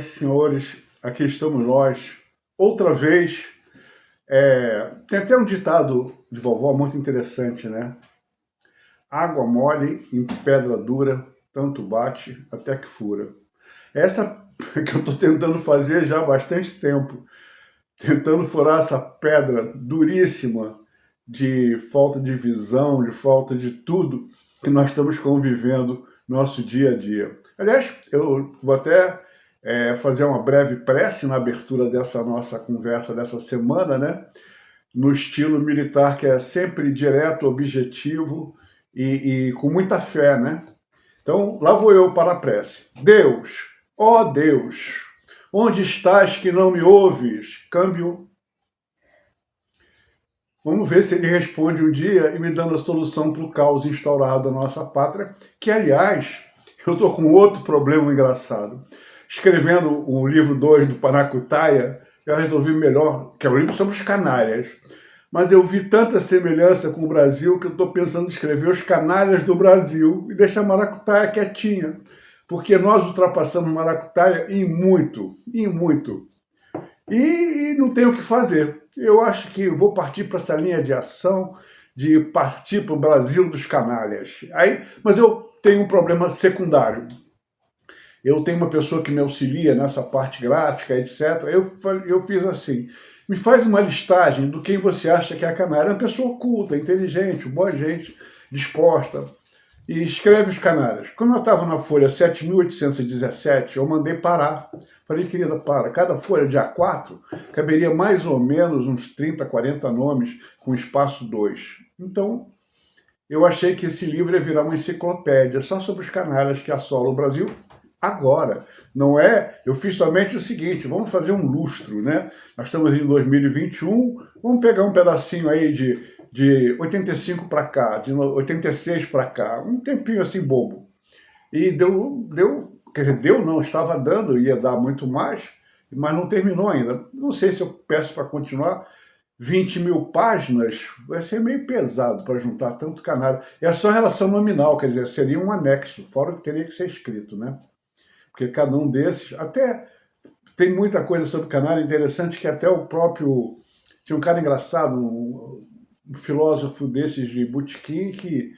senhoras e senhores, aqui estamos nós, outra vez. Tem até um ditado de vovó muito interessante, né? Água mole em pedra dura, tanto bate até que fura. Essa que eu estou tentando fazer já há bastante tempo, tentando furar essa pedra duríssima de falta de visão, de falta de tudo que nós estamos convivendo no nosso dia a dia. Aliás, eu vou até fazer uma breve prece na abertura dessa nossa conversa dessa semana, né? No estilo militar, que é sempre direto, objetivo e com muita fé, né? Então, lá vou eu para a prece. Deus, ó Deus, onde estás que não me ouves? Câmbio. Vamos ver se ele responde um dia e me dando a solução para o caos instaurado na nossa pátria, que, aliás, eu estou com outro problema engraçado. Escrevendo o livro 2 do Paracutaia, eu resolvi melhor, que é o livro sobre os canalhas, mas eu vi tanta semelhança com o Brasil que eu estou pensando em escrever os canalhas do Brasil e deixar a Maracutaia quietinha, porque nós ultrapassamos Maracutaia em muito, em muito. E não tem o que fazer. Eu acho que vou partir para essa linha de ação, de partir para o Brasil dos canalhas. Mas eu tenho um problema secundário. Eu tenho uma pessoa que me auxilia nessa parte gráfica, etc. Eu fiz assim, me faz uma listagem do quem você acha que é a canalha. É uma pessoa culta, inteligente, boa gente, disposta. E escreve os canalhas. Quando eu estava na folha 7.817, eu mandei parar. Falei, querida, para. Cada folha de A4 caberia mais ou menos uns 30, 40 nomes com espaço 2. Então, eu achei que esse livro ia virar uma enciclopédia só sobre os canalhas que assolam o Brasil agora. Não é? Eu fiz somente o seguinte, vamos fazer um lustro, né? Nós estamos em 2021, vamos pegar um pedacinho aí de 85 para cá, de 86 para cá, um tempinho assim bobo. E quer dizer, deu não, estava dando, ia dar muito mais, mas não terminou ainda. Não sei se eu peço para continuar. 20 mil páginas vai ser meio pesado para juntar tanto canalha. É só relação nominal, quer dizer, seria um anexo, fora que teria que ser escrito, né? Porque cada um desses, até tem muita coisa sobre canalha interessante, que até o próprio... Tinha um cara engraçado, um filósofo desses de botequim, que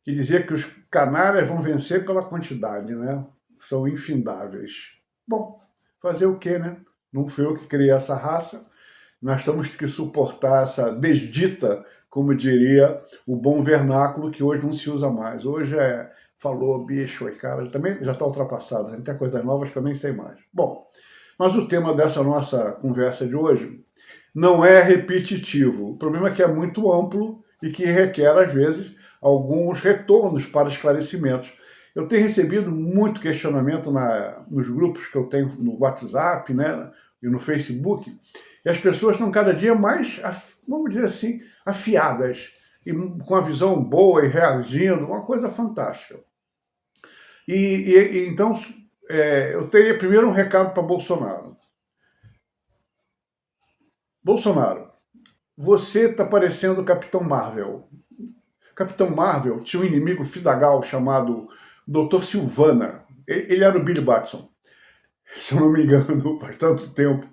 dizia que os canalhas vão vencer pela quantidade, né? São infindáveis. Bom, fazer o quê, né? Não fui eu que criei essa raça, nós temos que suportar essa desdita, como diria o bom vernáculo, que hoje não se usa mais. Hoje falou, bicho, e cara, também já está ultrapassado, tem até coisas novas que eu nem sei mais. Bom, mas o tema dessa nossa conversa de hoje não é repetitivo. O problema é que é muito amplo e que requer, às vezes, alguns retornos para esclarecimentos. Eu tenho recebido muito questionamento nos grupos que eu tenho no WhatsApp, né, e no Facebook, e as pessoas estão cada dia mais, vamos dizer assim, afiadas, e com a visão boa e reagindo, uma coisa fantástica. Então, eu teria primeiro um recado para Bolsonaro. Bolsonaro, você está parecendo o Capitão Marvel. Capitão Marvel tinha um inimigo fidagal chamado Dr. Silvana. Ele era o Billy Batson, se eu não me engano, faz tanto tempo.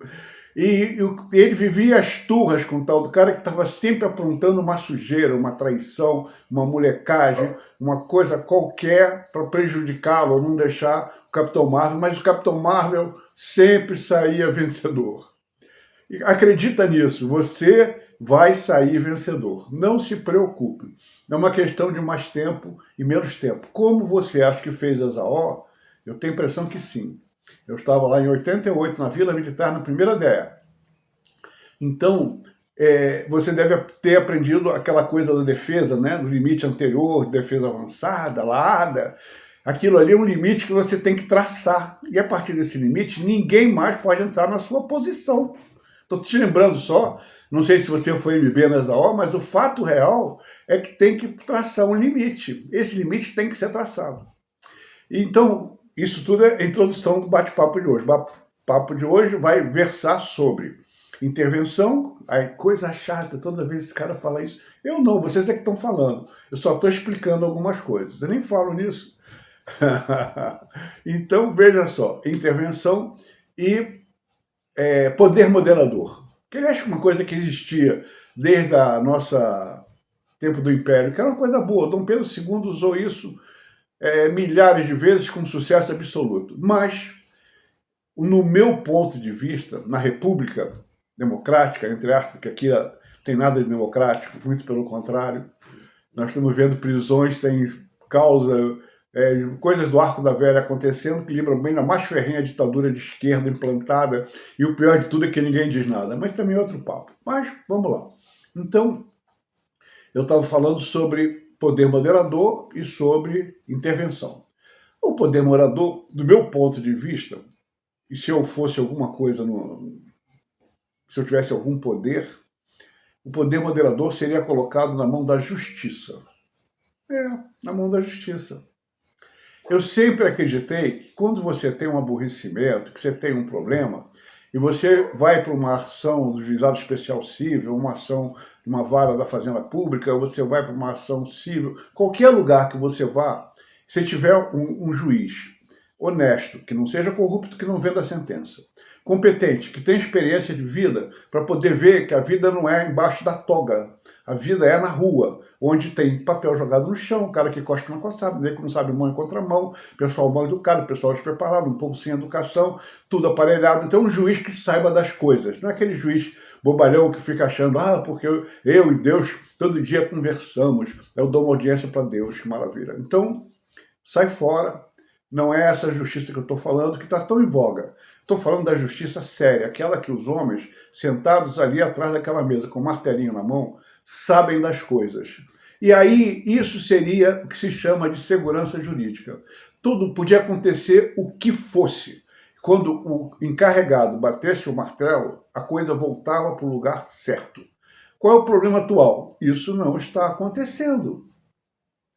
E ele vivia as turras com o tal do cara que estava sempre aprontando uma sujeira, uma traição, uma molecagem, uma coisa qualquer para prejudicá-lo ou não deixar o Capitão Marvel, mas o Capitão Marvel sempre saía vencedor. E acredita nisso, você vai sair vencedor. Não se preocupe. É uma questão de mais tempo e menos tempo. Como você acha que fez a ZAO? Eu tenho a impressão que sim. Eu estava lá em 88, na Vila Militar, na primeira DE. Então, você deve ter aprendido aquela coisa da defesa, né? Do limite anterior, defesa avançada, laada. Aquilo ali é um limite que você tem que traçar. E a partir desse limite, ninguém mais pode entrar na sua posição. Estou te lembrando só, não sei se você foi MB na ZAO, mas o fato real é que tem que traçar um limite. Esse limite tem que ser traçado. Então, isso tudo é a introdução do bate-papo de hoje. O bate-papo de hoje vai versar sobre intervenção, aí coisa chata, toda vez esse cara fala isso. Eu não, vocês é que estão falando. Eu só estou explicando algumas coisas. Eu nem falo nisso. Então, veja só, intervenção e poder moderador, que ele acha uma coisa que existia desde a nossa tempo do Império, que era uma coisa boa. Dom Pedro II usou isso milhares de vezes com sucesso absoluto. Mas, no meu ponto de vista, na República Democrática, entre aspas, porque aqui não tem nada de democrático, muito pelo contrário, nós estamos vendo prisões sem causa, coisas do Arco da Velha acontecendo que lembram bem a mais ferrenha ditadura de esquerda implantada, e o pior de tudo é que ninguém diz nada, mas também é outro papo. Mas, vamos lá. Então, eu estava falando sobre poder moderador e sobre intervenção. O poder moderador, do meu ponto de vista, e se eu fosse alguma coisa, se eu tivesse algum poder, o poder moderador seria colocado na mão da justiça. Na mão da justiça. Eu sempre acreditei que quando você tem um aborrecimento, que você tem um problema, e você vai para uma ação do Juizado Especial Civil, uma ação de uma vara da Fazenda Pública, ou você vai para uma ação civil, qualquer lugar que você vá, se tiver um juiz honesto, que não seja corrupto, que não venda a sentença, competente, que tenha experiência de vida, para poder ver que a vida não é embaixo da toga, a vida é na rua, onde tem papel jogado no chão, o cara que cospe na coçada, que não sabe mão em contramão, pessoal mal educado, pessoal despreparado, um povo sem educação, tudo aparelhado. Então, um juiz que saiba das coisas, não é aquele juiz bobalhão que fica achando, porque eu e Deus todo dia conversamos, eu dou uma audiência para Deus, que maravilha. Então, sai fora, não é essa justiça que eu estou falando, que está tão em voga. Estou falando da justiça séria, aquela que os homens, sentados ali atrás daquela mesa, com um martelinho na mão, sabem das coisas. E aí, isso seria o que se chama de segurança jurídica. Tudo podia acontecer o que fosse. Quando o encarregado batesse o martelo, a coisa voltava para o lugar certo. Qual é o problema atual? Isso não está acontecendo.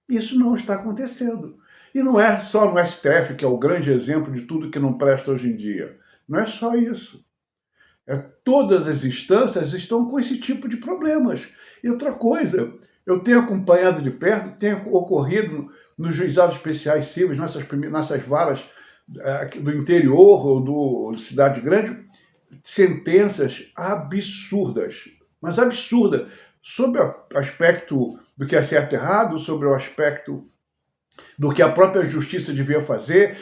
Isso não está acontecendo. E não é só no STF, que é o grande exemplo de tudo que não presta hoje em dia. Não é só isso. Todas as instâncias estão com esse tipo de problemas. E outra coisa, eu tenho acompanhado de perto, tem ocorrido nos juizados especiais civis, nessas varas do interior ou do cidade grande, sentenças absurdas, mas absurdas, sob o aspecto do que é certo e errado, sobre o aspecto do que a própria justiça devia fazer.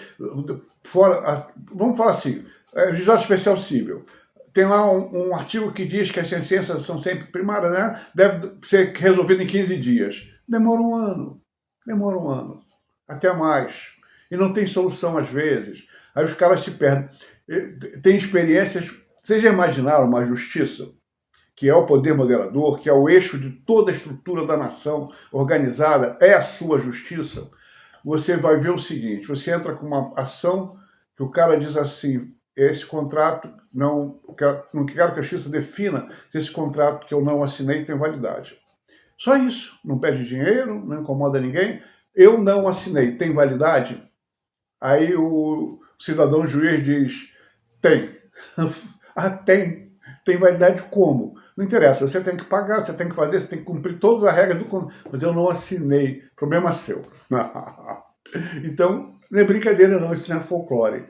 Vamos falar assim, juizado especial civil. Tem lá um artigo que diz que as sentenças são sempre primárias, né? Deve ser resolvido em 15 dias. Demora um ano, até mais. E não tem solução às vezes. Aí os caras se perdem. Tem experiências. Vocês já imaginaram uma justiça, que é o poder moderador, que é o eixo de toda a estrutura da nação organizada, é a sua justiça? Você vai ver o seguinte, você entra com uma ação que o cara diz assim, esse contrato, não quero que a justiça defina se esse contrato que eu não assinei tem validade. Só isso, não pede dinheiro, não incomoda ninguém, eu não assinei, tem validade? Aí o cidadão juiz diz, tem. Tem validade como? Não interessa, você tem que pagar, você tem que fazer, você tem que cumprir todas as regras do contrato, mas eu não assinei, problema seu. Então, não é brincadeira não, isso não é folclore.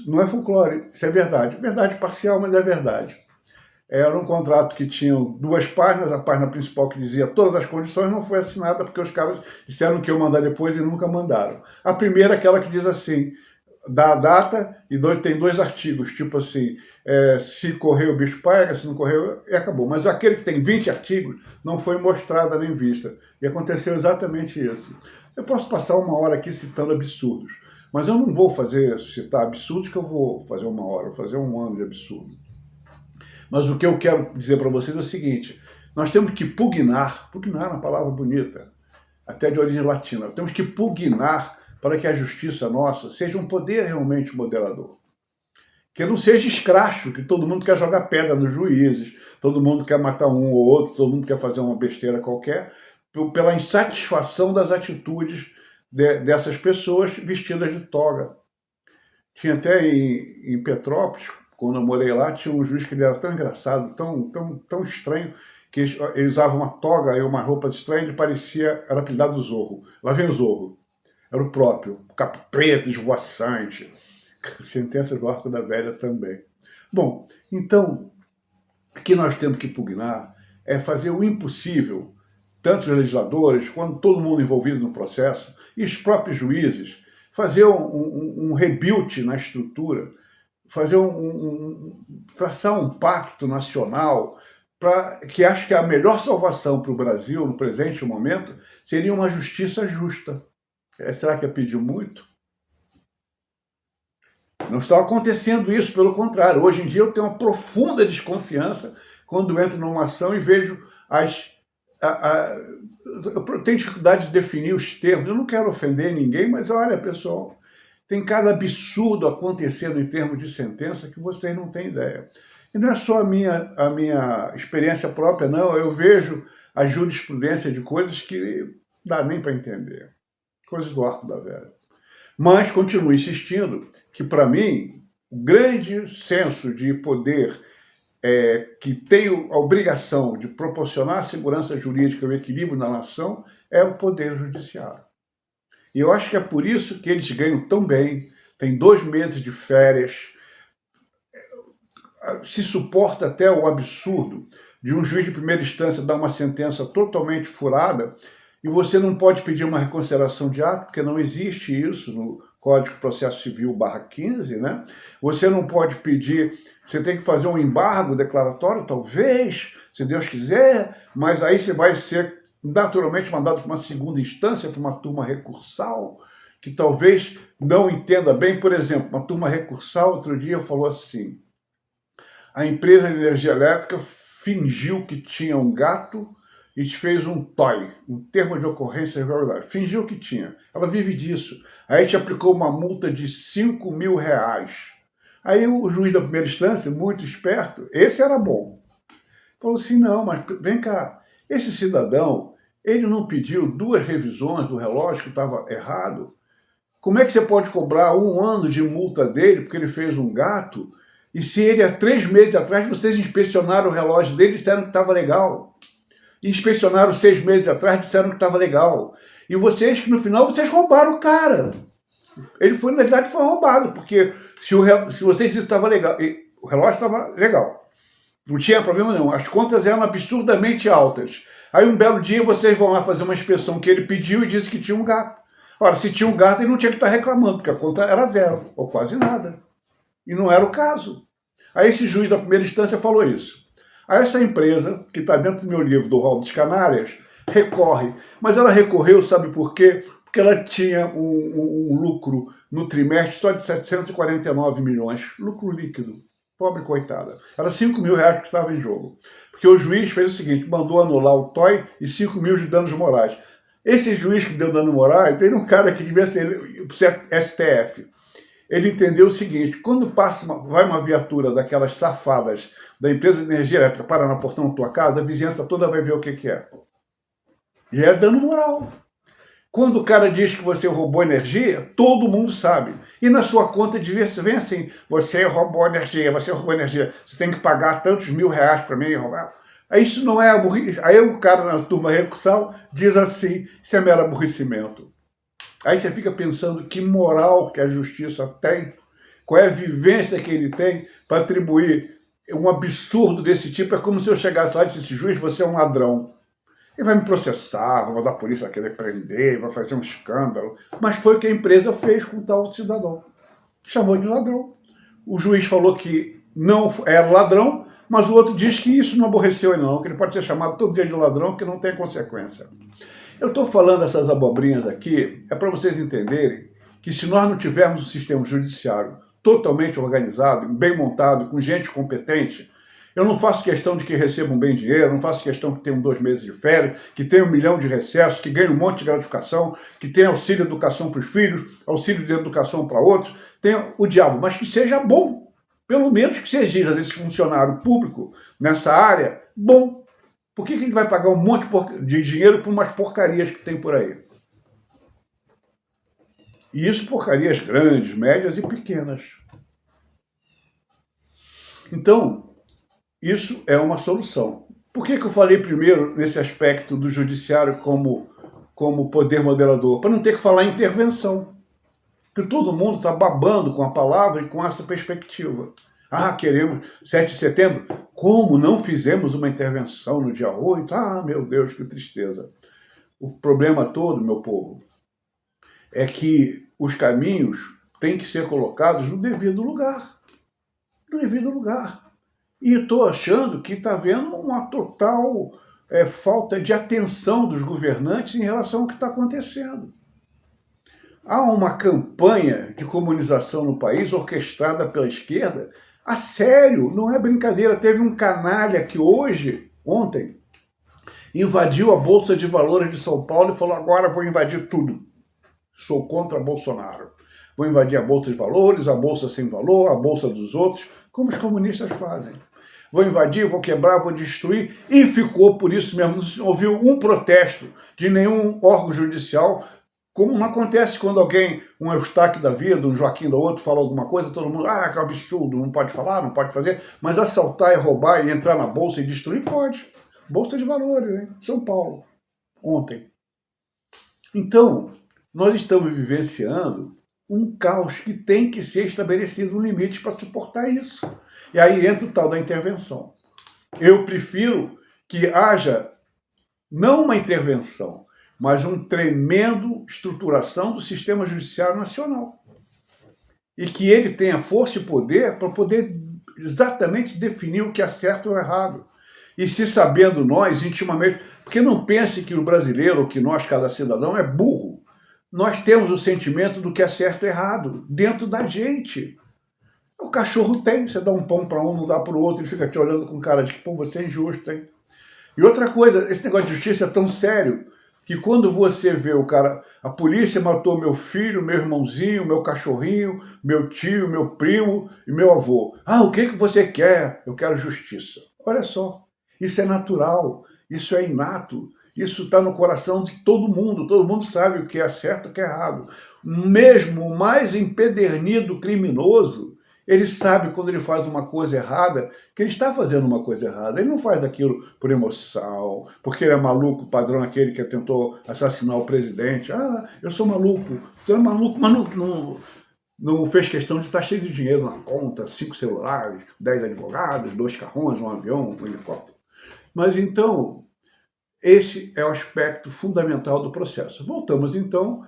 Não é folclore, isso é verdade. Verdade parcial, mas é verdade. Era um contrato que tinha 2 páginas, a página principal que dizia todas as condições não foi assinada porque os caras disseram que iam mandar depois e nunca mandaram. A primeira é aquela que diz assim, dá a data e tem 2 artigos, tipo assim, se correr o bicho pega, se não correr, e acabou. Mas aquele que tem 20 artigos não foi mostrada nem vista. E aconteceu exatamente isso. Eu posso passar 1 hora aqui citando absurdos, mas eu não vou citar absurdos que eu vou fazer 1 hora, vou fazer 1 ano de absurdo. Mas o que eu quero dizer para vocês é o seguinte, nós temos que pugnar é uma palavra bonita, até de origem latina, temos que pugnar para que a justiça nossa seja um poder realmente moderador. Que não seja escracho, que todo mundo quer jogar pedra nos juízes, todo mundo quer matar um ou outro, todo mundo quer fazer uma besteira qualquer, pela insatisfação das atitudes dessas pessoas vestidas de toga. Tinha até em Petrópolis, quando eu morei lá, tinha um juiz que ele era tão engraçado, tão estranho, que ele usava uma toga e uma roupa estranha, era apelidado do Zorro. Lá vem o Zorro. Era o próprio, capa preta, esvoaçante. Sentenças do Arco da Velha também. Bom, então, o que nós temos que pugnar é fazer o impossível, tanto os legisladores quanto todo mundo envolvido no processo, e os próprios juízes, fazer um rebuild na estrutura, fazer traçar um pacto nacional, que acho que a melhor salvação para o Brasil, no presente momento, seria uma justiça justa. Será que é pedir muito? Não está acontecendo isso, pelo contrário. Hoje em dia eu tenho uma profunda desconfiança quando entro numa ação e vejo eu tenho dificuldade de definir os termos. Eu não quero ofender ninguém, mas olha, pessoal, tem cada absurdo acontecendo em termos de sentença que vocês não têm ideia. E não é só a minha experiência própria, não. Eu vejo a jurisprudência de coisas que não dá nem para entender. Coisas do Arco da Velha. Mas continuo insistindo que, para mim, o grande senso de poder que tem a obrigação de proporcionar a segurança jurídica e o equilíbrio na nação é o poder judiciário. E eu acho que é por isso que eles ganham tão bem, tem 2 meses de férias, se suporta até o absurdo de um juiz de primeira instância dar uma sentença totalmente furada e você não pode pedir uma reconsideração de ato, porque não existe isso no Código de Processo Civil /15, né? Você não pode pedir, você tem que fazer um embargo declaratório, talvez, se Deus quiser, mas aí você vai ser naturalmente mandado para uma segunda instância, para uma turma recursal, que talvez não entenda bem. Por exemplo, uma turma recursal, outro dia falou assim, a empresa de energia elétrica fingiu que tinha um gato e fez um TOI, um termo de ocorrência irregular. Fingiu que tinha. Ela vive disso. Aí a gente aplicou uma multa de R$5.000. Aí o juiz da primeira instância, muito esperto, esse era bom, falou assim, não, mas vem cá, esse cidadão, ele não pediu 2 revisões do relógio que estava errado? Como é que você pode cobrar 1 ano de multa dele porque ele fez um gato? E se ele, há 3 meses atrás, vocês inspecionaram o relógio dele e disseram que estava legal? E inspecionaram 6 meses atrás, disseram que estava legal. E vocês, que no final, vocês roubaram o cara. Ele foi, na verdade, foi roubado, porque se vocês disseram que estava legal, o relógio estava legal, não tinha problema nenhum, as contas eram absurdamente altas. Aí um belo dia vocês vão lá fazer uma inspeção que ele pediu e disse que tinha um gato. Ora, se tinha um gato, ele não tinha que estar reclamando, porque a conta era 0, ou quase nada. E não era o caso. Aí esse juiz da primeira instância falou isso. Aí essa empresa, que está dentro do meu livro, do Rol dos Canárias, recorre. Mas ela recorreu, sabe por quê? Porque ela tinha um lucro no trimestre só de 749 milhões. Lucro líquido. Pobre coitada. Era R$5.000 que estava em jogo. Porque o juiz fez o seguinte, mandou anular o TOI e 5 mil de danos morais. Esse juiz que deu danos morais, ele é um cara que devia ser STF. Ele entendeu o seguinte, quando vai uma viatura daquelas safadas da empresa de energia elétrica para na portão da tua casa, a vizinhança toda vai ver o que é. E é dano moral. Quando o cara diz que você roubou energia, todo mundo sabe. E na sua conta de ver, vem assim, você roubou energia, você tem que pagar tantos R$1.000 para mim roubar. Isso não é aborrecimento. Aí o cara na turma recursal diz assim, isso é mero aborrecimento. Aí você fica pensando que moral que a justiça tem, qual é a vivência que ele tem para atribuir um absurdo desse tipo. É como se eu chegasse lá e disse, juiz, você é um ladrão. Ele vai me processar, vai mandar a polícia querer prender, vai fazer um escândalo. Mas foi o que a empresa fez com o tal cidadão. Chamou de ladrão. O juiz falou que não era ladrão, mas o outro diz que isso não aborreceu ele não, que ele pode ser chamado todo dia de ladrão, que não tem consequência. Eu estou falando essas abobrinhas aqui, é para vocês entenderem que se nós não tivermos um sistema judiciário totalmente organizado, bem montado, com gente competente, eu não faço questão de que recebam bem dinheiro, não faço questão que tenham 2 meses de férias, que tenham 1 milhão de recessos, que ganhem um monte de gratificação, que tenham auxílio de educação para os filhos, auxílio de educação para outros, tenha o diabo, mas que seja bom. Pelo menos que se exija desse funcionário público, nessa área, bom. Por que a gente vai pagar um monte de dinheiro por umas porcarias que tem por aí? E isso porcarias grandes, médias e pequenas. Então, isso é uma solução. Por que eu falei primeiro nesse aspecto do judiciário como poder moderador? Para não ter que falar em intervenção. que todo mundo está babando com a palavra e com essa perspectiva. Ah, queremos 7 de setembro. Como não fizemos uma intervenção no dia 8? Ah, meu Deus, que tristeza. O problema todo, meu povo, é que os caminhos têm que ser colocados no devido lugar. No devido lugar. E estou achando que está havendo uma total falta de atenção dos governantes em relação ao que está acontecendo. Há uma campanha de comunização no país orquestrada pela esquerda. A sério, não é brincadeira. Teve um canalha que ontem, invadiu a Bolsa de Valores de São Paulo e falou: agora vou invadir tudo. Sou contra Bolsonaro. Vou invadir a Bolsa de Valores, a Bolsa sem valor, a Bolsa dos outros, como os comunistas fazem. Vou invadir, vou quebrar, vou destruir. E ficou por isso mesmo. Não ouviu um protesto de nenhum órgão judicial, como não acontece quando alguém, um Eustáquio da vida, um Joaquim da outro, fala alguma coisa, todo mundo, que absurdo, não pode falar, não pode fazer. Mas assaltar e roubar e entrar na Bolsa e destruir, pode. Bolsa de Valores, hein? São Paulo, ontem. Então, nós estamos vivenciando um caos que tem que ser estabelecido um limite para suportar isso. E aí entra o tal da intervenção. Eu prefiro que haja, não uma intervenção, mas uma tremenda estruturação do sistema judiciário nacional. E que ele tenha força e poder para poder exatamente definir o que é certo ou errado. E se sabendo nós, intimamente, porque não pense que o brasileiro, ou que nós, cada cidadão, é burro. Nós temos o sentimento do que é certo e errado, dentro da gente. O cachorro tem, você dá um pão para um, não dá para o outro, ele fica te olhando com cara de que, pô, você é injusto, hein? E outra coisa, esse negócio de justiça é tão sério, que quando você vê o cara, a polícia matou meu filho, meu irmãozinho, meu cachorrinho, meu tio, meu primo e meu avô. Ah, o que você quer? Eu quero justiça. Olha só, isso é natural, isso é inato, isso está no coração de todo mundo sabe o que é certo e o que é errado. Mesmo o mais empedernido criminoso, ele sabe quando ele faz uma coisa errada, que ele está fazendo uma coisa errada. Ele não faz aquilo por emoção, porque ele é maluco, padrão aquele que tentou assassinar o presidente. Ah, eu sou maluco. Tu é maluco, mas não fez questão de estar cheio de dinheiro na conta, 5 celulares, 10 advogados, 2 carrões, um avião, um helicóptero. Mas então, esse é o aspecto fundamental do processo. Voltamos então.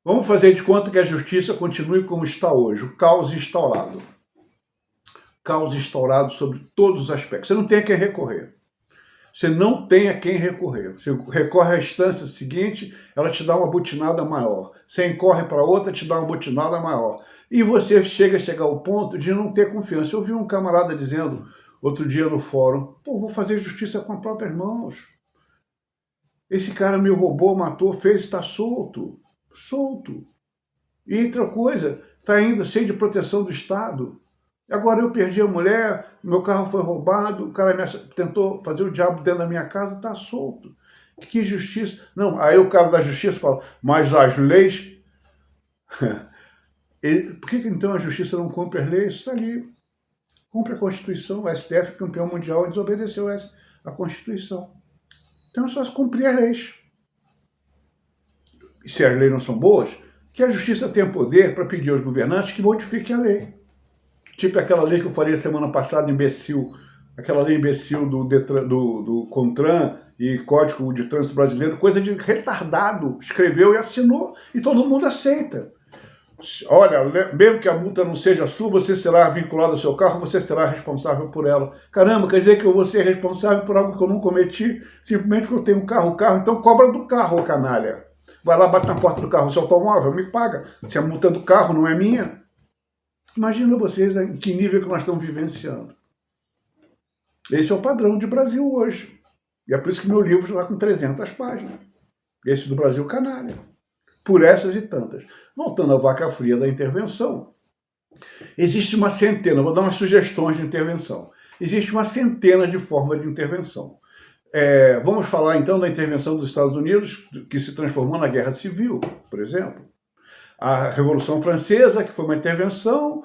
Vamos fazer de conta que a justiça continue como está hoje, o caos instaurado. Caos instaurado sobre todos os aspectos. Você não tem a quem recorrer. Você não tem a quem recorrer. Você recorre à instância seguinte, ela te dá uma butinada maior. Você corre para outra, te dá uma butinada maior. E você chega ao ponto de não ter confiança. Eu vi um camarada dizendo, outro dia no fórum, pô, vou fazer justiça com as próprias mãos. Esse cara me roubou, matou, fez, está solto. Solto. E outra coisa, está ainda cheio de proteção do Estado. Agora eu perdi a mulher, meu carro foi roubado, o cara tentou fazer o diabo dentro da minha casa, está solto. Que justiça. Não, aí o cara da justiça fala, mas as leis... Por que então a justiça não cumpre as leis? Está ali. Cumpre a Constituição, o STF, campeão mundial, desobedeceu a Constituição. Então é só se cumprir as leis. E se as leis não são boas, que a justiça tenha poder para pedir aos governantes que modifiquem a lei. Tipo aquela lei que eu falei semana passada, imbecil, aquela lei imbecil do CONTRAN e Código de Trânsito Brasileiro, coisa de retardado, escreveu e assinou, e todo mundo aceita. Olha, mesmo que a multa não seja sua, você será vinculado ao seu carro, você será responsável por ela. Caramba, quer dizer que eu vou ser responsável por algo que eu não cometi, simplesmente porque eu tenho um carro, então cobra do carro, canalha. Vai lá, bate na porta do carro, seu automóvel, me paga. Se a multa do carro não é minha. Imagina vocês em que nível que nós estamos vivenciando. Esse é o padrão de Brasil hoje. E é por isso que meu livro está com 300 páginas. Esse do Brasil canalha. Por essas e tantas. Voltando à vaca fria da intervenção. Existe uma centena, vou dar umas sugestões de intervenção. Existe uma centena de formas de intervenção. Vamos falar então da intervenção dos Estados Unidos, que se transformou na Guerra Civil, por exemplo. A Revolução Francesa, que foi uma intervenção,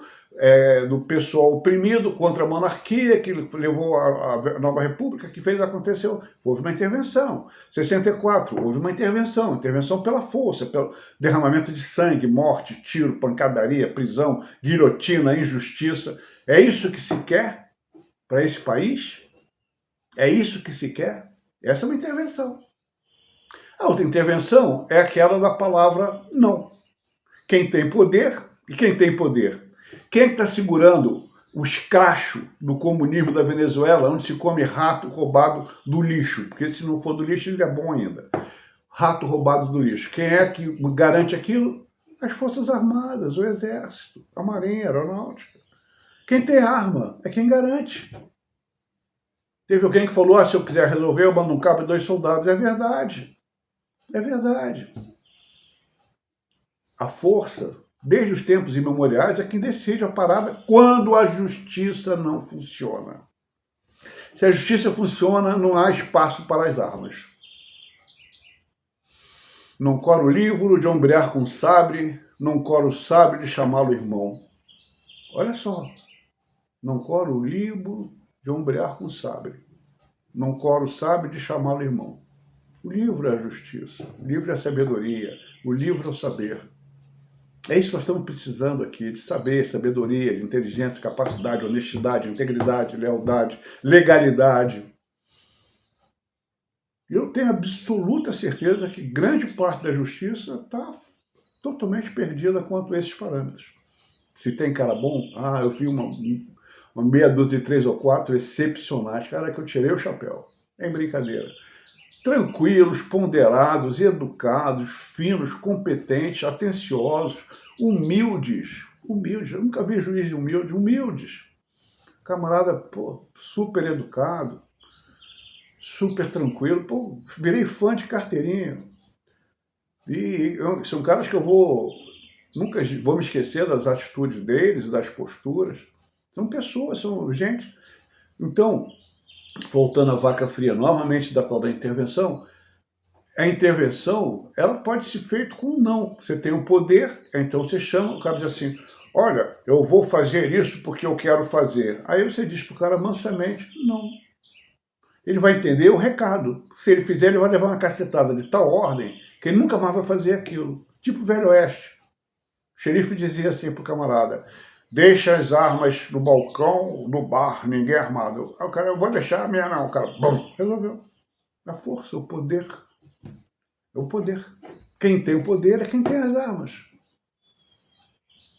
do pessoal oprimido contra a monarquia, que levou a nova república, que fez aconteceu. Houve uma intervenção. 64, houve uma intervenção pela força, pelo derramamento de sangue, morte, tiro, pancadaria, prisão, guilhotina, injustiça. É isso que se quer para esse país? É isso que se quer? Essa é uma intervenção. A outra intervenção é aquela da palavra não. Quem tem poder, e quem tem poder? Quem está segurando o escracho do comunismo da Venezuela, onde se come rato roubado do lixo? Porque se não for do lixo, ele é bom ainda. Rato roubado do lixo. Quem é que garante aquilo? As Forças Armadas, o Exército, a Marinha, a Aeronáutica. Quem tem arma é quem garante. Teve alguém que falou, se eu quiser resolver, eu mando um cabo e 2 soldados. É verdade. É verdade. A força, desde os tempos imemoriais, é quem decide a parada quando a justiça não funciona. Se a justiça funciona, não há espaço para as armas. Não cora o livro de ombrear com sabre, não cora o sabre de chamá-lo irmão. Olha só. Não cora o livro de ombrear com sabre. Não cora o sabre de chamá-lo irmão. O livro é a justiça, o livro é a sabedoria, o livro é o saber. É isso que nós estamos precisando aqui, de saber, sabedoria, de inteligência, capacidade, honestidade, integridade, lealdade, legalidade. Eu tenho absoluta certeza que grande parte da justiça está totalmente perdida quanto a esses parâmetros. Se tem cara bom, eu vi uma meia dúzia de 3 ou 4 excepcionais, cara, que eu tirei o chapéu. É brincadeira. Tranquilos, ponderados, educados, finos, competentes, atenciosos, humildes. Humildes, eu nunca vi juiz humilde, humildes. Camarada, super educado, super tranquilo. Virei fã de carteirinha. E são caras que eu nunca vou me esquecer das atitudes deles, das posturas. São pessoas, são gente. Então, voltando à vaca fria, novamente da tal da intervenção, a intervenção, ela pode ser feita com um não. Você tem um poder, então você chama, o cara diz assim, olha, eu vou fazer isso porque eu quero fazer. Aí você diz para o cara mansamente, não. Ele vai entender o recado. Se ele fizer, ele vai levar uma cacetada de tal ordem que ele nunca mais vai fazer aquilo. Tipo o Velho Oeste. O xerife dizia assim para o camarada, deixa as armas no balcão do bar, ninguém armado. Aí o cara, eu vou deixar a minha não. O cara, bom, resolveu. A força, o poder. É o poder. Quem tem o poder é quem tem as armas.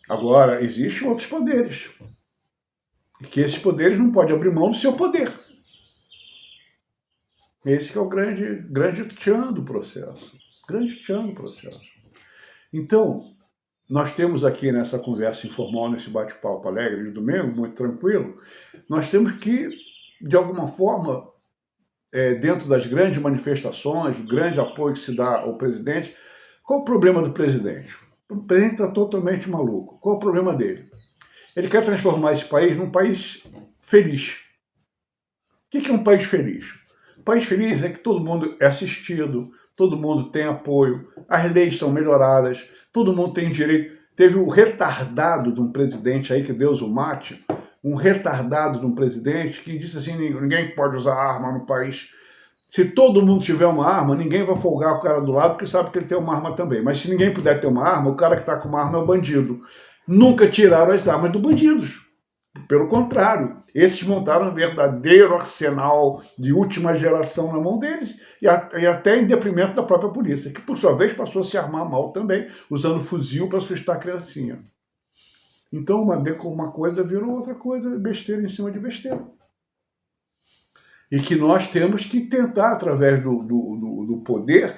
Agora, existem outros poderes. E que esses poderes não podem abrir mão do seu poder. Esse que é o grande tchan do processo. Grande tchan do processo. Então, nós temos aqui nessa conversa informal, nesse bate-papo alegre de domingo, muito tranquilo, nós temos que, de alguma forma, dentro das grandes manifestações, do grande apoio que se dá ao presidente, qual o problema do presidente? O presidente está totalmente maluco. Qual o problema dele? Ele quer transformar esse país num país feliz. O que é um país feliz? Um país feliz é que todo mundo é assistido, todo mundo tem apoio, as leis são melhoradas, todo mundo tem direito. Teve um retardado de um presidente aí, que Deus o mate, um retardado de um presidente que disse assim, ninguém pode usar arma no país. Se todo mundo tiver uma arma, ninguém vai folgar o cara do lado porque sabe que ele tem uma arma também. Mas se ninguém puder ter uma arma, o cara que está com uma arma é o bandido. Nunca tiraram as armas dos bandidos. Pelo contrário, esses montaram um verdadeiro arsenal de última geração na mão deles e até em detrimento da própria polícia, que por sua vez passou a se armar mal também, usando fuzil para assustar a criancinha. Então uma coisa virou outra coisa, besteira em cima de besteira. E que nós temos que tentar, através do poder,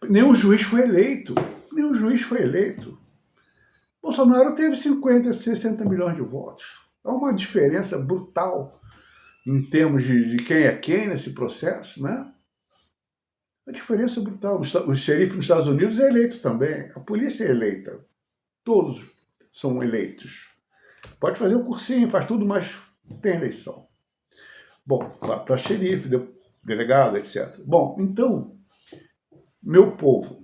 nenhum juiz foi eleito. Nenhum juiz foi eleito. Bolsonaro teve 50, 60 milhões de votos. Há uma diferença brutal em termos de quem é quem nesse processo, né? A diferença é brutal. O xerife nos Estados Unidos é eleito também. A polícia é eleita. Todos são eleitos. Pode fazer o cursinho, faz tudo, mas tem eleição. Bom, para xerife, delegado, etc. Bom, então, meu povo,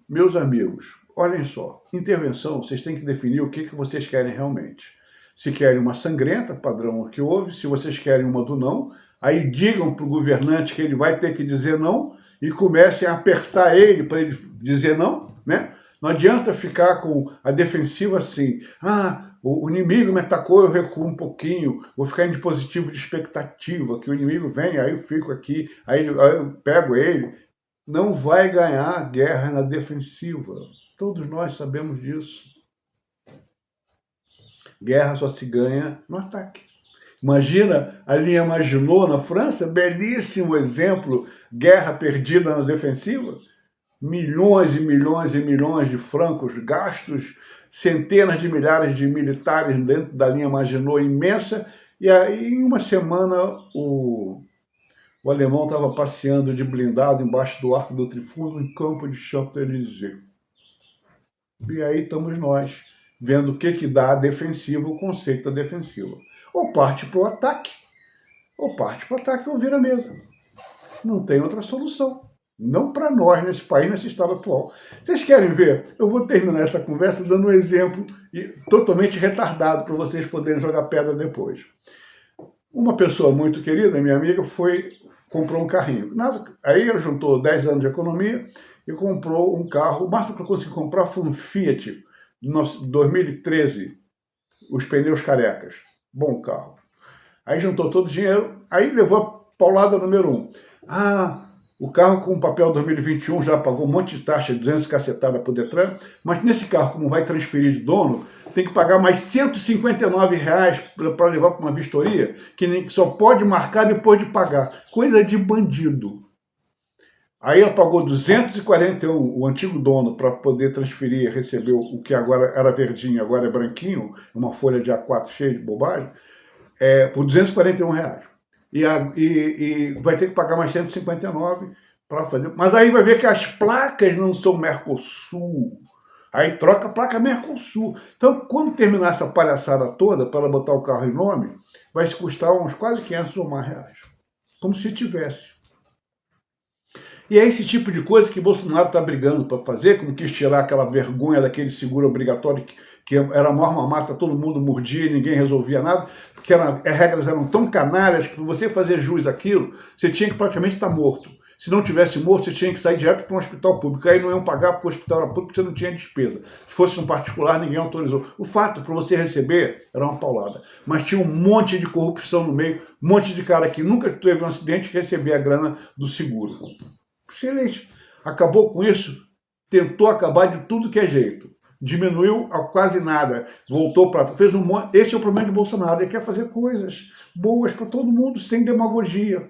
meus amigos, olhem só, intervenção, vocês têm que definir o que vocês querem realmente. Se querem uma sangrenta, padrão o que houve, se vocês querem uma do não, aí digam para o governante que ele vai ter que dizer não e comecem a apertar ele para ele dizer não, né? Não adianta ficar com a defensiva assim, o inimigo me atacou, eu recuo um pouquinho, vou ficar em dispositivo de expectativa, que o inimigo vem, aí eu fico aqui, aí eu pego ele. Não vai ganhar guerra na defensiva. Todos nós sabemos disso. Guerra só se ganha no ataque. Imagina a linha Maginot na França, belíssimo exemplo, guerra perdida na defensiva. Milhões e milhões e milhões de francos gastos, centenas de milhares de militares dentro da linha Maginot imensa, e aí em uma semana o alemão estava passeando de blindado embaixo do Arco do Triunfo em campo de Champs-Élysées. E aí estamos nós, vendo o que dá a defensiva, o conceito da defensiva. Ou parte para o ataque, ou vira a mesa. Não tem outra solução. Não para nós, nesse país, nesse estado atual. Vocês querem ver? Eu vou terminar essa conversa dando um exemplo totalmente retardado para vocês poderem jogar pedra depois. Uma pessoa muito querida, minha amiga, comprou um carrinho. Aí ela juntou 10 anos de economia e comprou um carro. O máximo que eu consegui comprar foi um Fiat 2013, os pneus carecas. Bom carro. Aí juntou todo o dinheiro, aí levou a paulada número 1. O carro com o papel 2021 já pagou um monte de taxa, 200 cacetada para o Detran, mas nesse carro, como vai transferir de dono, tem que pagar mais R$159 para levar para uma vistoria, que só pode marcar depois de pagar. Coisa de bandido. Aí ela pagou 241, o antigo dono, para poder transferir, receber o que agora era verdinho, agora é branquinho, uma folha de A4 cheia de bobagem, por R$241. E vai ter que pagar mais 159 para fazer. Mas aí vai ver que as placas não são Mercosul. Aí troca a placa Mercosul. Então, quando terminar essa palhaçada toda, para botar o carro em nome, vai se custar uns quase 500 ou mais reais. Como se tivesse. E é esse tipo de coisa que Bolsonaro está brigando para fazer, como quis tirar aquela vergonha daquele seguro obrigatório que era a maior mamata, todo mundo mordia e ninguém resolvia nada, porque as regras eram tão canárias que para você fazer jus àquilo, você tinha que praticamente estar morto. Se não tivesse morto, você tinha que sair direto para um hospital público. Aí não iam pagar porque o hospital era público, você não tinha despesa. Se fosse um particular, ninguém autorizou. O fato, para você receber, era uma paulada. Mas tinha um monte de corrupção no meio, um monte de cara que nunca teve um acidente que recebia a grana do seguro. Excelente. Acabou com isso, tentou acabar de tudo que é jeito. Diminuiu a quase nada, voltou para... fez um monte. Esse é o problema de Bolsonaro, ele quer fazer coisas boas para todo mundo, sem demagogia,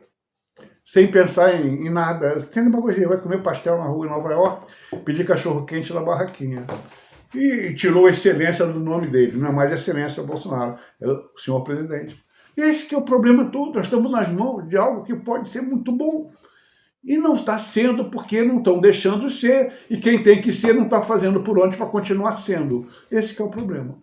sem pensar em nada, sem demagogia. Vai comer pastel na rua em Nova York, pedir cachorro-quente na barraquinha. E tirou a excelência do nome dele, não é mais excelência Bolsonaro, é o senhor presidente. Esse que é o problema todo, nós estamos nas mãos de algo que pode ser muito bom. E não está sendo porque não estão deixando ser, e quem tem que ser não está fazendo por onde para continuar sendo. Esse que é o problema.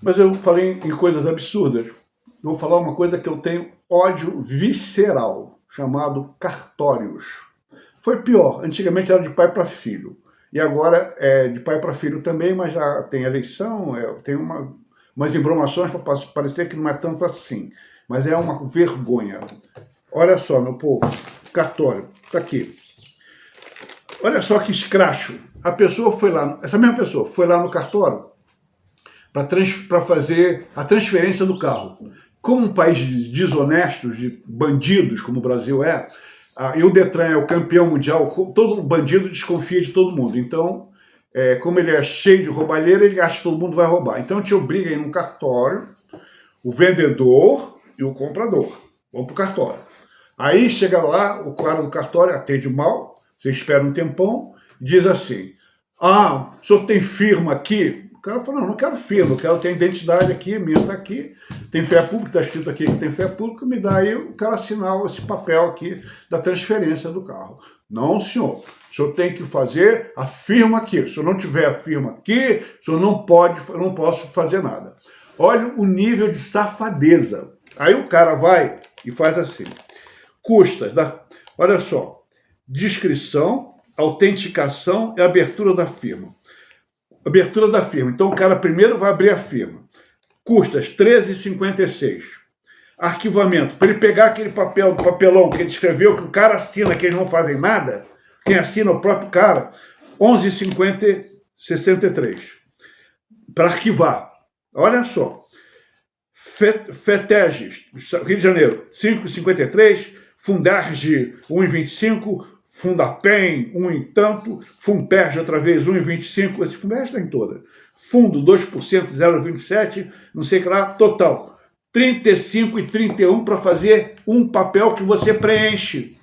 Mas eu falei em coisas absurdas. Eu vou falar uma coisa que eu tenho ódio visceral, chamado cartórios. Foi pior, antigamente era de pai para filho, e agora é de pai para filho também, mas já tem eleição, tem umas embromações para parecer que não é tanto assim, mas é uma vergonha. Olha só, meu povo, cartório, está aqui. Olha só que escracho. A pessoa foi lá, essa mesma pessoa foi lá no cartório para fazer a transferência do carro. Como um país de desonestos, de bandidos, como o Brasil é, e o Detran é o campeão mundial, todo bandido desconfia de todo mundo. Então, como ele é cheio de roubalheira, ele acha que todo mundo vai roubar. Então, te obriga a ir no cartório, o vendedor e o comprador. Vão para o cartório. Aí chega lá, o cara do cartório atende mal, você espera um tempão, diz assim, o senhor tem firma aqui? O cara fala, não quero firma, eu quero ter identidade aqui, minha está aqui, tem fé pública, está escrito aqui que tem fé pública, me dá aí o cara assinar esse papel aqui da transferência do carro. Não, senhor, o senhor tem que fazer a firma aqui, se eu não tiver a firma aqui, o senhor eu não posso fazer nada. Olha o nível de safadeza. Aí o cara vai e faz assim. Custas, olha só, descrição, autenticação e abertura da firma. Abertura da firma. Então o cara primeiro vai abrir a firma. Custas R$13,56. Arquivamento. Para ele pegar aquele papelão que ele escreveu, que o cara assina, que eles não fazem nada, quem assina é o próprio cara, R$11,63. Para arquivar. Olha só. FETEGES, Rio de Janeiro, R$5,53. Fundarge, R$1,25. Fundapem, 1 e tanto. Funperge, outra vez, R$1,25. Esse Funperge está em toda. Fundo, 2%, 0,27. Não sei o que lá. Total, R$35,31 para fazer um papel que você preenche.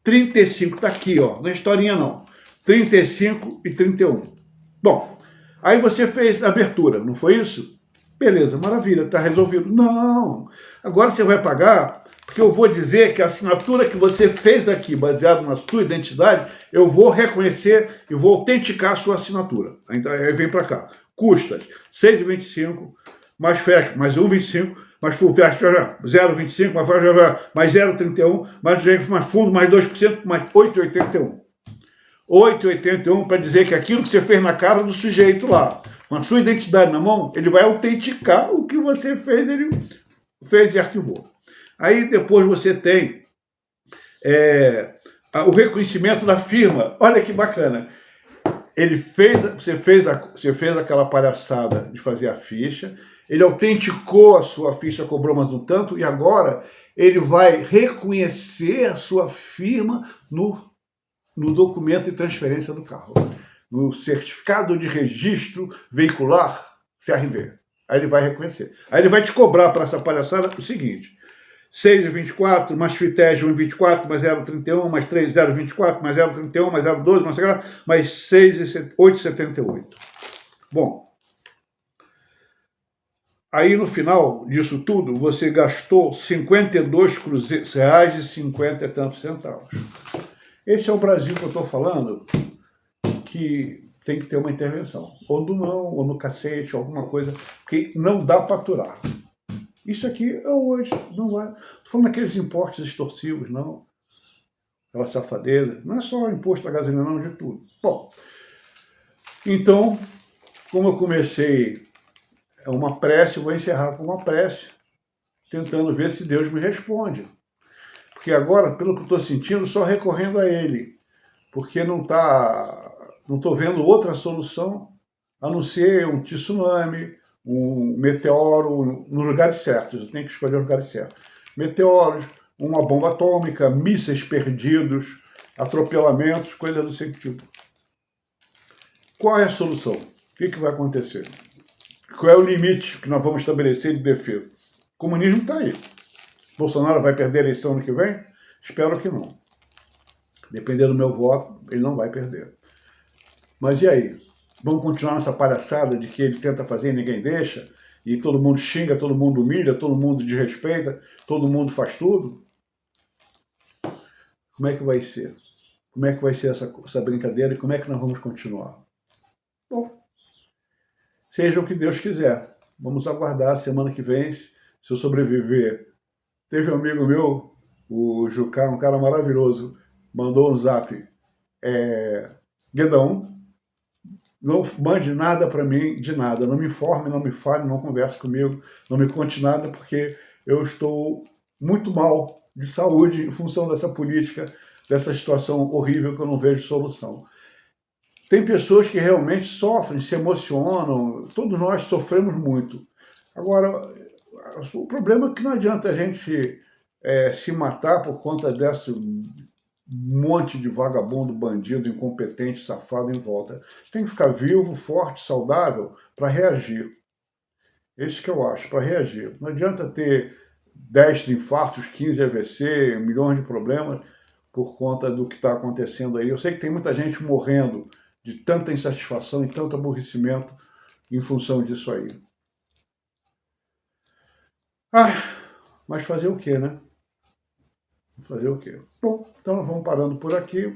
35, está aqui, ó. Não é historinha, não. R$35,31. Bom, aí você fez a abertura, não foi isso? Beleza, maravilha, está resolvido. Não, agora você vai pagar, porque eu vou dizer que a assinatura que você fez aqui, baseado na sua identidade, eu vou reconhecer e vou autenticar a sua assinatura. Aí vem para cá. Custas R$6,25, mais FEC, mais R$1,25, mais FUVEST, 0,25, mais 0,31, mais fundo, mais 2%, mais 8,81. 8,81 para dizer que aquilo que você fez na cara do sujeito lá, com a sua identidade na mão, ele vai autenticar o que você fez, ele fez e arquivou. Aí depois você tem o reconhecimento da firma. Olha que bacana. Você fez aquela palhaçada de fazer a ficha, ele autenticou a sua ficha, cobrou mais um tanto, e agora ele vai reconhecer a sua firma no documento de transferência do carro, no certificado de registro veicular, CRV. Aí ele vai reconhecer. Aí ele vai te cobrar para essa palhaçada o seguinte: 6,24, mais FITEG 1,24, mais 0,31, mais 3,024, mais 0,31, mais 0,12, mais 8,78. Bom, aí no final disso tudo, você gastou R$52,50 e tantos centavos. Esse é o Brasil que eu estou falando, que tem que ter uma intervenção. Ou do não, ou no cacete, alguma coisa, porque não dá para aturar. Isso aqui é hoje, não vai. Estou falando daqueles impostos extorsivos, não. Aquela safadeza. Não é só o imposto da gasolina, não, de tudo. Bom, então, como eu comecei uma prece, eu vou encerrar com uma prece, tentando ver se Deus me responde. Porque agora, pelo que eu estou sentindo, só recorrendo a Ele. Porque não estou vendo outra solução, a não ser um tsunami, um meteoro nos lugares certos. Eu tenho que escolher os lugares certos. Meteoros, uma bomba atômica, mísseis perdidos, atropelamentos, coisas do sentido. Qual é a solução? O que vai acontecer? Qual é o limite que nós vamos estabelecer de defesa? O comunismo está aí. Bolsonaro vai perder a eleição ano que vem? Espero que não. Dependendo do meu voto, ele não vai perder. Mas e aí? Vamos continuar nessa palhaçada de que ele tenta fazer e ninguém deixa? E todo mundo xinga, todo mundo humilha, todo mundo desrespeita, todo mundo faz tudo? Como é que vai ser? Como é que vai ser essa brincadeira e como é que nós vamos continuar? Bom, seja o que Deus quiser. Vamos aguardar a semana que vem, se eu sobreviver. Teve um amigo meu, o Jucá, um cara maravilhoso, mandou um zap. Guedão, não mande nada para mim de nada, não me informe, não me fale, não converse comigo, não me conte nada, porque eu estou muito mal de saúde em função dessa política, dessa situação horrível que eu não vejo solução. Tem pessoas que realmente sofrem, se emocionam, todos nós sofremos muito. Agora, o problema é que não adianta a gente se matar por conta desse monte de vagabundo, bandido, incompetente, safado em volta. Tem que ficar vivo, forte, saudável para reagir. Esse que eu acho, para reagir. Não adianta ter 10 infartos, 15 AVC, milhões de problemas por conta do que está acontecendo aí. Eu sei que tem muita gente morrendo de tanta insatisfação e tanto aborrecimento em função disso aí. Mas fazer o quê, né? Fazer o quê? Bom, então nós vamos parando por aqui,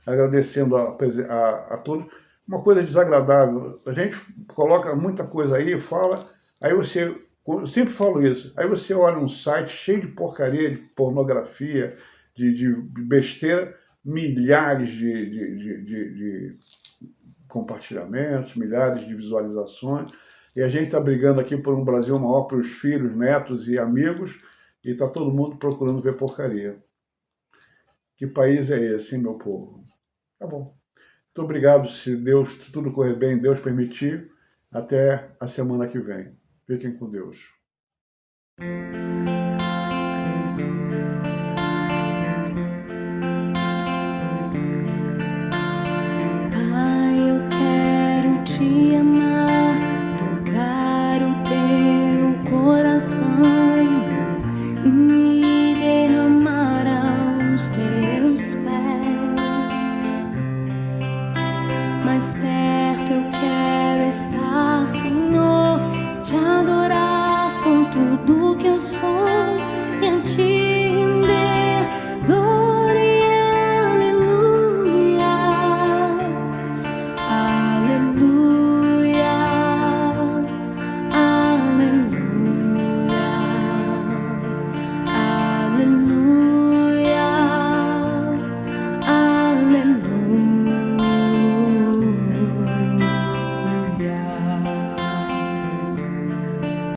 agradecendo a todos. Uma coisa desagradável, a gente coloca muita coisa aí, fala, aí você, eu sempre falo isso, aí você olha um site cheio de porcaria, de pornografia, de besteira, milhares de compartilhamentos, milhares de visualizações, e a gente está brigando aqui por um Brasil maior para os filhos, netos e amigos, e está todo mundo procurando ver porcaria. Que país é esse, hein, meu povo? Tá bom. Muito obrigado, se tudo correr bem, Deus permitir. Até a semana que vem. Fiquem com Deus.